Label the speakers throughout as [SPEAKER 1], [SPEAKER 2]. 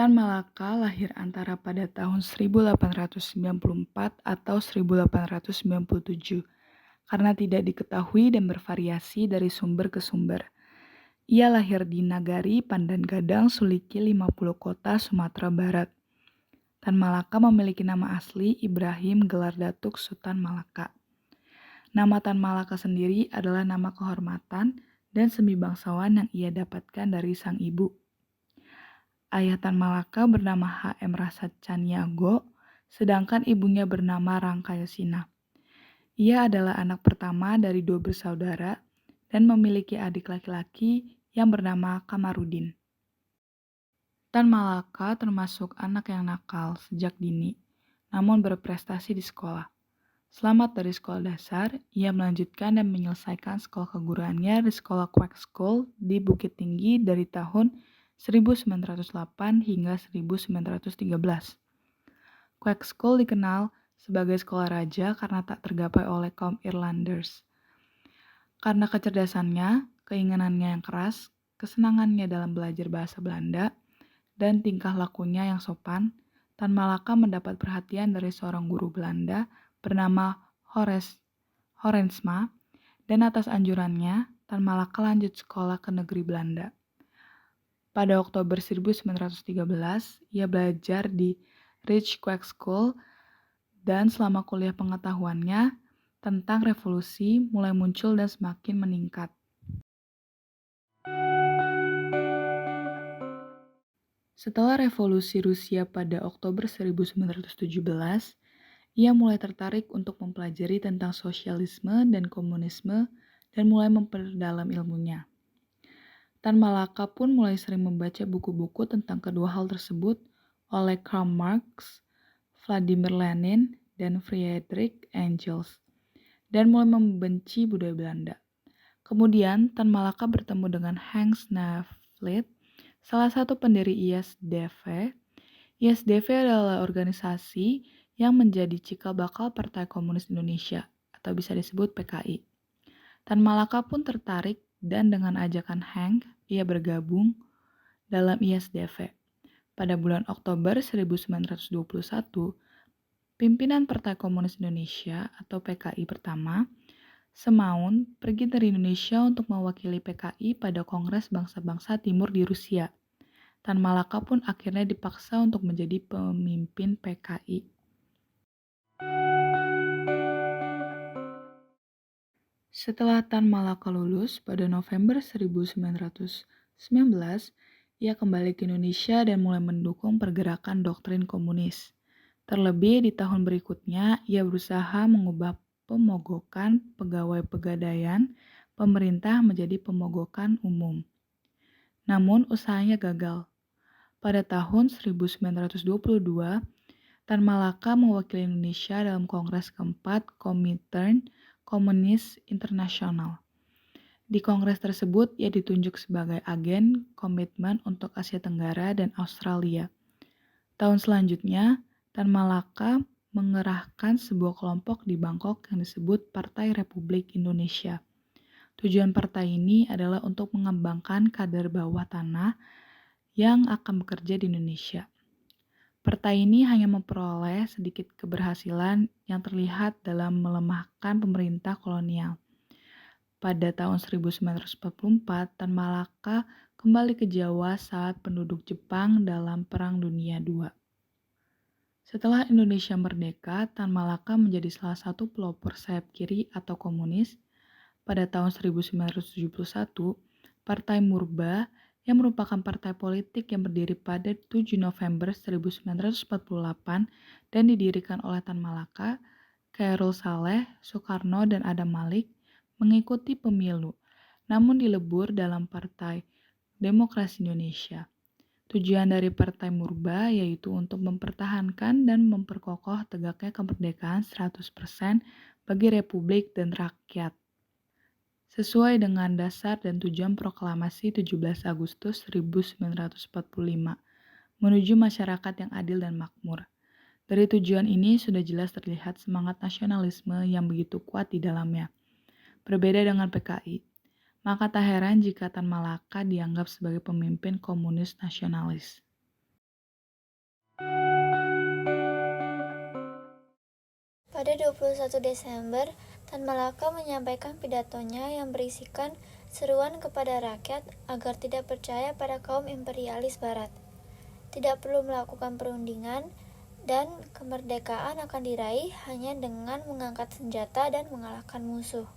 [SPEAKER 1] Tan Malaka lahir antara pada tahun 1894 atau 1897 karena tidak diketahui dan bervariasi dari sumber ke sumber. Ia lahir di Nagari Pandan-Gadang, Suliki 50 Kota, Sumatera Barat. Tan Malaka memiliki nama asli Ibrahim gelar Datuk Sutan Malaka. Nama Tan Malaka sendiri adalah nama kehormatan dan semi bangsawan yang ia dapatkan dari sang ibu. Ayah Tan Malaka bernama H.M. Rasad Caniago, sedangkan ibunya bernama Rangkayosina. Ia adalah anak pertama dari 2 bersaudara dan memiliki adik laki-laki yang bernama Kamarudin. Tan Malaka termasuk anak yang nakal sejak dini, namun berprestasi di sekolah. Selamat dari sekolah dasar, ia melanjutkan dan menyelesaikan sekolah keguruannya di sekolah Quack School di Bukit Tinggi dari tahun 1908 hingga 1913. Quack School dikenal sebagai sekolah raja karena tak tergapai oleh kaum Irlanders. Karena kecerdasannya, keinginannya yang keras, kesenangannya dalam belajar bahasa Belanda, dan tingkah lakunya yang sopan, Tan Malaka mendapat perhatian dari seorang guru Belanda bernama Horensma, dan atas anjurannya, Tan Malaka lanjut sekolah ke negeri Belanda. Pada Oktober 1913, ia belajar di Rich Quack School dan selama kuliah pengetahuannya tentang revolusi mulai muncul dan semakin meningkat. Setelah revolusi Rusia pada Oktober 1917, ia mulai tertarik untuk mempelajari tentang sosialisme dan komunisme dan mulai memperdalam ilmunya. Tan Malaka pun mulai sering membaca buku-buku tentang kedua hal tersebut oleh Karl Marx, Vladimir Lenin, dan Friedrich Engels, dan mulai membenci budaya Belanda. Kemudian, Tan Malaka bertemu dengan Hans Naevelt, salah satu pendiri ISDV. ISDV adalah organisasi yang menjadi cikal bakal Partai Komunis Indonesia, atau bisa disebut PKI. Tan Malaka pun tertarik dan dengan ajakan Hank, ia bergabung dalam ISDV. Pada bulan Oktober 1921, pimpinan Partai Komunis Indonesia atau PKI pertama, Semaun, pergi dari Indonesia untuk mewakili PKI pada Kongres Bangsa-Bangsa Timur di Rusia. Tan Malaka pun akhirnya dipaksa untuk menjadi pemimpin PKI. Setelah Tan Malaka lulus pada November 1919, ia kembali ke Indonesia dan mulai mendukung pergerakan doktrin komunis. Terlebih di tahun berikutnya, ia berusaha mengubah pemogokan pegawai pegadaian pemerintah menjadi pemogokan umum. Namun usahanya gagal. Pada tahun 1922, Tan Malaka mewakili Indonesia dalam Kongres keempat Komintern Komunis Internasional. Di kongres tersebut, ia ditunjuk sebagai agen komitmen untuk Asia Tenggara dan Australia. Tahun selanjutnya, Tan Malaka mengerahkan sebuah kelompok di Bangkok yang disebut Partai Republik Indonesia. Tujuan partai ini adalah untuk mengembangkan kader bawah tanah yang akan bekerja di Indonesia. Partai ini hanya memperoleh sedikit keberhasilan yang terlihat dalam melemahkan pemerintah kolonial. Pada tahun 1944, Tan Malaka kembali ke Jawa saat penduduk Jepang dalam Perang Dunia II. Setelah Indonesia merdeka, Tan Malaka menjadi salah satu pelopor sayap kiri atau komunis. Pada tahun 1971, Partai Murba yang merupakan partai politik yang berdiri pada 7 November 1948 dan didirikan oleh Tan Malaka, Khairul Saleh, Soekarno, dan Adam Malik, mengikuti pemilu, namun dilebur dalam Partai Demokrasi Indonesia. Tujuan dari Partai Murba yaitu untuk mempertahankan dan memperkokoh tegaknya kemerdekaan 100% bagi Republik dan rakyat. Sesuai dengan dasar dan tujuan proklamasi 17 Agustus 1945, menuju masyarakat yang adil dan makmur. Dari tujuan ini sudah jelas terlihat semangat nasionalisme yang begitu kuat di dalamnya. Berbeda dengan PKI, maka tak heran jika Tan Malaka dianggap sebagai pemimpin komunis nasionalis.
[SPEAKER 2] Pada 21 Desember, Tan Malaka menyampaikan pidatonya yang berisikan seruan kepada rakyat agar tidak percaya pada kaum imperialis barat. Tidak perlu melakukan perundingan dan kemerdekaan akan diraih hanya dengan mengangkat senjata dan mengalahkan musuh.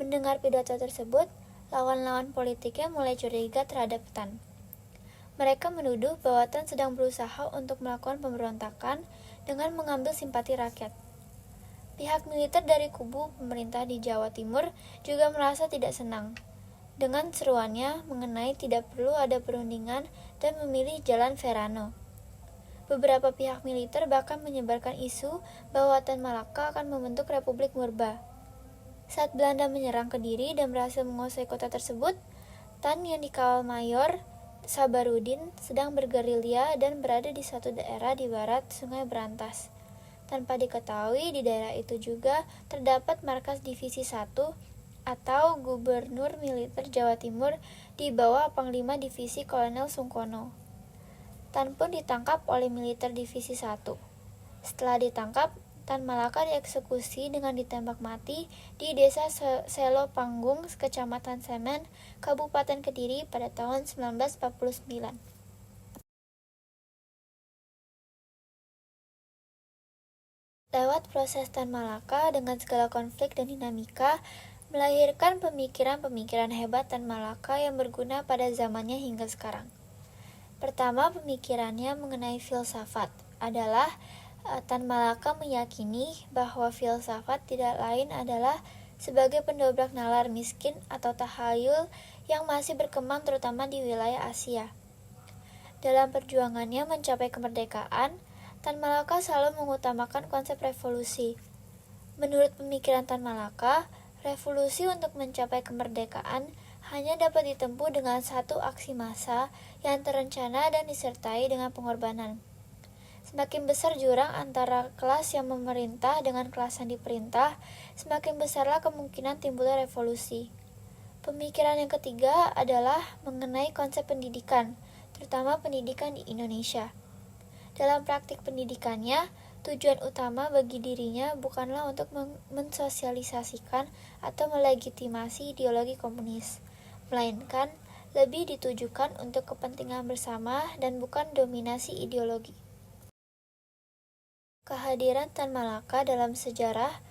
[SPEAKER 2] Mendengar pidato tersebut, lawan-lawan politiknya mulai curiga terhadap Tan. Mereka menuduh bahwa Tan sedang berusaha untuk melakukan pemberontakan dengan mengambil simpati rakyat. Pihak militer dari kubu pemerintah di Jawa Timur juga merasa tidak senang dengan seruannya mengenai tidak perlu ada perundingan dan memilih jalan Verano. Beberapa pihak militer bahkan menyebarkan isu bahwa Tan Malaka akan membentuk Republik Murba. Saat Belanda menyerang Kediri dan berhasil menguasai kota tersebut, Tan yang dikawal Mayor Sabarudin sedang bergerilya dan berada di suatu daerah di barat Sungai Berantas. Tanpa diketahui, di daerah itu juga terdapat markas Divisi 1 atau Gubernur Militer Jawa Timur di bawah Panglima Divisi Kolonel Sungkono. Tan pun ditangkap oleh militer Divisi 1. Setelah ditangkap, Tan Malaka dieksekusi dengan ditembak mati di Desa Selo Panggung, Kecamatan Semen, Kabupaten Kediri pada tahun 1949. Lewat proses Tan Malaka dengan segala konflik dan dinamika, melahirkan pemikiran-pemikiran hebat Tan Malaka yang berguna pada zamannya hingga sekarang. Pertama, pemikirannya mengenai filsafat adalah Tan Malaka meyakini bahwa filsafat tidak lain adalah sebagai pendobrak nalar miskin atau tahayul yang masih berkembang terutama di wilayah Asia. Dalam perjuangannya mencapai kemerdekaan, Tan Malaka selalu mengutamakan konsep revolusi. Menurut pemikiran Tan Malaka, revolusi untuk mencapai kemerdekaan hanya dapat ditempuh dengan satu aksi massa yang terencana dan disertai dengan pengorbanan. Semakin besar jurang antara kelas yang memerintah dengan kelas yang diperintah, semakin besarlah kemungkinan timbulnya revolusi. Pemikiran yang ketiga adalah mengenai konsep pendidikan, terutama pendidikan di Indonesia. Dalam praktik pendidikannya, tujuan utama bagi dirinya bukanlah untuk mensosialisasikan atau melegitimasi ideologi komunis, melainkan lebih ditujukan untuk kepentingan bersama dan bukan dominasi ideologi. Kehadiran Tan Malaka dalam sejarah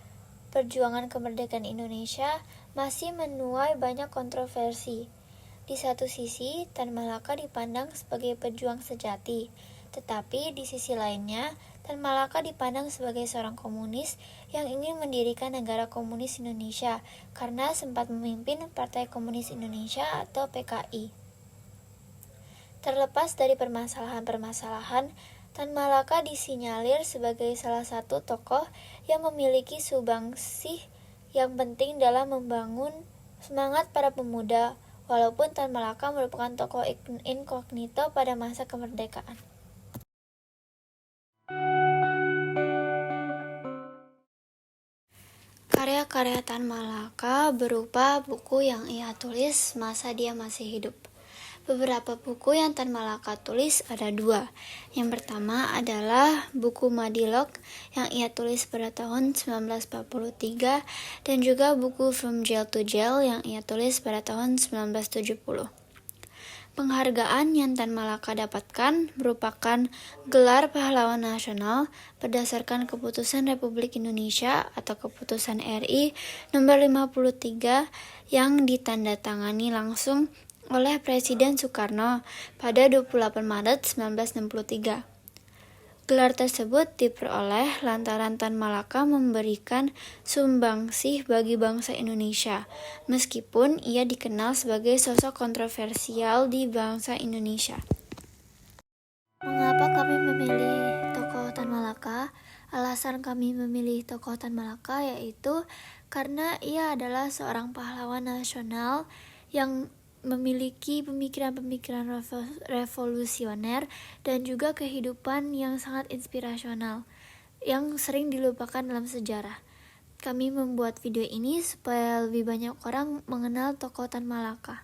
[SPEAKER 2] perjuangan kemerdekaan Indonesia masih menuai banyak kontroversi. Di satu sisi, Tan Malaka dipandang sebagai pejuang sejati, tetapi di sisi lainnya, Tan Malaka dipandang sebagai seorang komunis yang ingin mendirikan negara komunis Indonesia karena sempat memimpin Partai Komunis Indonesia atau PKI. Terlepas dari permasalahan-permasalahan, Tan Malaka disinyalir sebagai salah satu tokoh yang memiliki sumbangsih yang penting dalam membangun semangat para pemuda, walaupun Tan Malaka merupakan tokoh inkognito pada masa kemerdekaan. Karya-karya Tan Malaka berupa buku yang ia tulis masa dia masih hidup. Beberapa buku yang Tan Malaka tulis ada dua. Yang pertama adalah buku Madilog yang ia tulis pada tahun 1943 dan juga buku From Jail to Jail yang ia tulis pada tahun 1970. Penghargaan yang Tan Malaka dapatkan merupakan gelar pahlawan nasional berdasarkan Keputusan Republik Indonesia atau Keputusan RI nomor 53 yang ditandatangani langsung oleh Presiden Soekarno pada 28 Maret 1963. Gelar tersebut diperoleh lantaran Tan Malaka memberikan sumbangsih bagi bangsa Indonesia, meskipun ia dikenal sebagai sosok kontroversial di bangsa Indonesia. Mengapa kami memilih tokoh Tan Malaka? Alasan kami memilih tokoh Tan Malaka yaitu karena ia adalah seorang pahlawan nasional yang memiliki pemikiran-pemikiran revolusioner dan juga kehidupan yang sangat inspirasional yang sering dilupakan dalam sejarah. Kami membuat video ini supaya lebih banyak orang mengenal tokoh Tan Malaka.